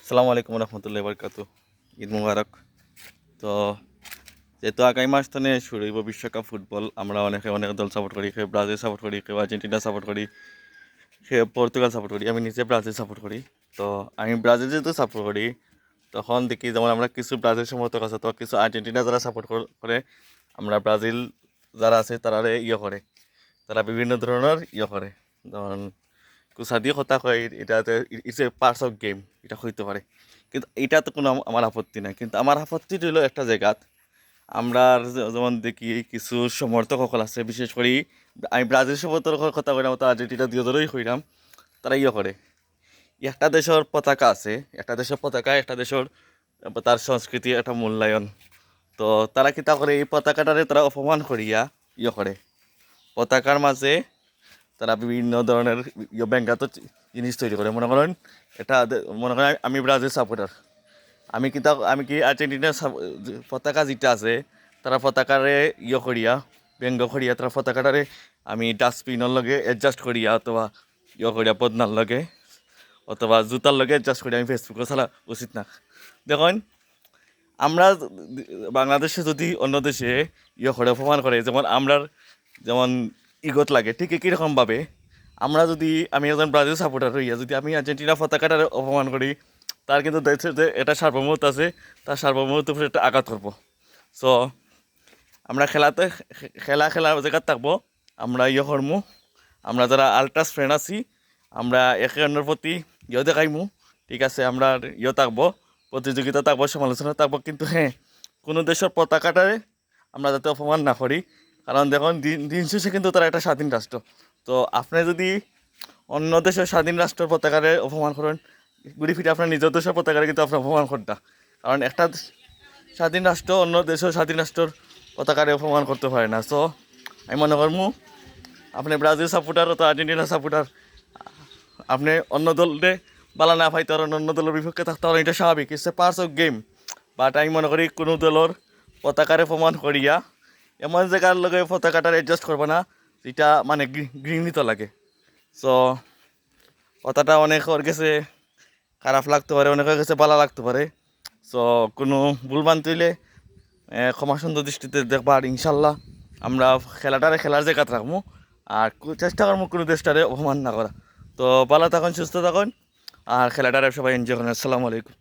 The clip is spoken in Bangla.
আসসালামু আলাইকুম রহমতুল্লাহি বারকাতু। ঈদ মুবারক। তো যেহেতু আগামী মাস থেকে শুরু হইব বিশ্বকাপ ফুটবল, আমরা অনেকে অনেক দল সাপোর্ট করি। কেউ ব্রাজিল সাপোর্ট করি, কেউ আর্জেন্টিনা সাপোর্ট করি, কেউ পর্তুগাল সাপোর্ট করি। আমি নিজে ব্রাজিল সাপোর্ট করি। তো আমি ব্রাজিল যেহেতু সাপোর্ট করি, তখন দেখি যেমন আমরা কিছু ব্রাজিল সমর্থক আছে, তো কিছু আর্জেন্টিনা যারা সাপোর্ট করে, আমরা ব্রাজিল যারা আছে তারা করে, তারা বিভিন্ন ধরনের করে। যেমন কুসা দিয়ে কথা কয়, এটাতে it's a parts of game, এটা হইতে পারে। কিন্তু এটা তো কোনো আমার আপত্তি নাই। কিন্তু আমার আপত্তি রইল একটা জায়গাত, আমরা যেমন দেখি কিছু সমর্থক সকল আছে, বিশেষ করে আমি ব্রাজিল সমর্থকের কথা কইলাম, তো আর্জেন্টিনা দুই ধরেই কইলাম, তারা করে একটা দেশের পতাকা আছে, একটা দেশের পতাকা, একটা দেশের তার সংস্কৃতি, একটা মূল্যায়ন। তো তারা কি তা করে এই পতাকাটারে তারা অপমান করিয়া করে পতাকার মাঝে তারা বিভিন্ন ধরনের ব্যঙ্গাত জিনিস তৈরি করে। মনে করেন এটা মনে করেন আমি ব্রাজিল সাপোর্টার, আমি কি আর্জেন্টিনার পতাকা যেটা আছে, তারা পতাকারে করিয়া ব্যঙ্গ করিয়া তারা পতাকাটারে আমি ডাস্টবিনের লগে অ্যাডজাস্ট করিয়া অথবা করিয়া বদনার লগে অথবা জুতার লগে অ্যাডজাস্ট করিয়া আমি ফেসবুকে চালা উচিত না। দেখুন, আমরা বাংলাদেশে যদি অন্য দেশে করে অপমান করে, যেমন আমরার যেমন ইগত লাগে, ঠিক কীরকমভাবে আমি একজন ব্রাজিল সাপোর্টার হইয়া যদি আমি আর্জেন্টিনা পতাকাটার অপমান করি, তার কিন্তু দেখছে যে এটা সার্বভৌমত্ব আছে, তার সার্বভৌমত্বের উপরে একটা আঘাত করবো। সো আমরা খেলার জায়গা থাকবো, আমরা করমু, আমরা যারা আলট্রাস ফ্রেন্ড আছি, আমরা একে অন্যের প্রতি দেখাইমু, ঠিক আছে। আমরা থাকবো, প্রতিযোগিতা থাকবো, সমালোচনা থাকবো, কিন্তু হ্যাঁ, কোনো দেশের পতাকাটারে আমরা যাতে অপমান না করি। কারণ দেখুন, দিন শেষে কিন্তু তারা একটা স্বাধীন রাষ্ট্র। তো আপনি যদি অন্য দেশের স্বাধীন রাষ্ট্রের পতাকারে অপমান করেন, ঘুরে ফিরে আপনার নিজের দেশের পতাকারে কিন্তু আপনার অপমান করতে। কারণ একটা স্বাধীন রাষ্ট্র অন্য দেশের স্বাধীন রাষ্ট্রের পতাকারে অপমান করতে পারে না। সো আমি মনে করবো, আপনি ব্রাজিল সাপোর্টার তো আর্জেন্টিনা সাপোর্টার, আপনি অন্য দলে বালা না পাইতে পারেন, অন্য দলের বিপক্ষে থাকতে পারেন, এটা স্বাভাবিক, it's a parts of game. But আমি মনে করি কোনো দলের পতাকারে অপমান করিয়া এমন জায়গার লগে পতাকাটার অ্যাডজাস্ট করবো না যেটা মানে ঘৃণিত লাগে। সো কথাটা অনেকের কাছে খারাপ লাগতে পারে, অনেকের কাছে ভালো লাগতে পারে। সো কোনো ভুল ভ্রান্তি হইলে ক্ষমা সুন্দর দৃষ্টিতে দেখবা। আর ইনশাল্লাহ আমরা খেলার জায়গা রাখবো, আর চেষ্টা করবো কোনো দেশটারে অপমান না করা। তো ভালো থাকুন, সুস্থ থাকুন, আর খেলাটারে সবাই এনজয় করেন। আসসালামু আলাইকুম।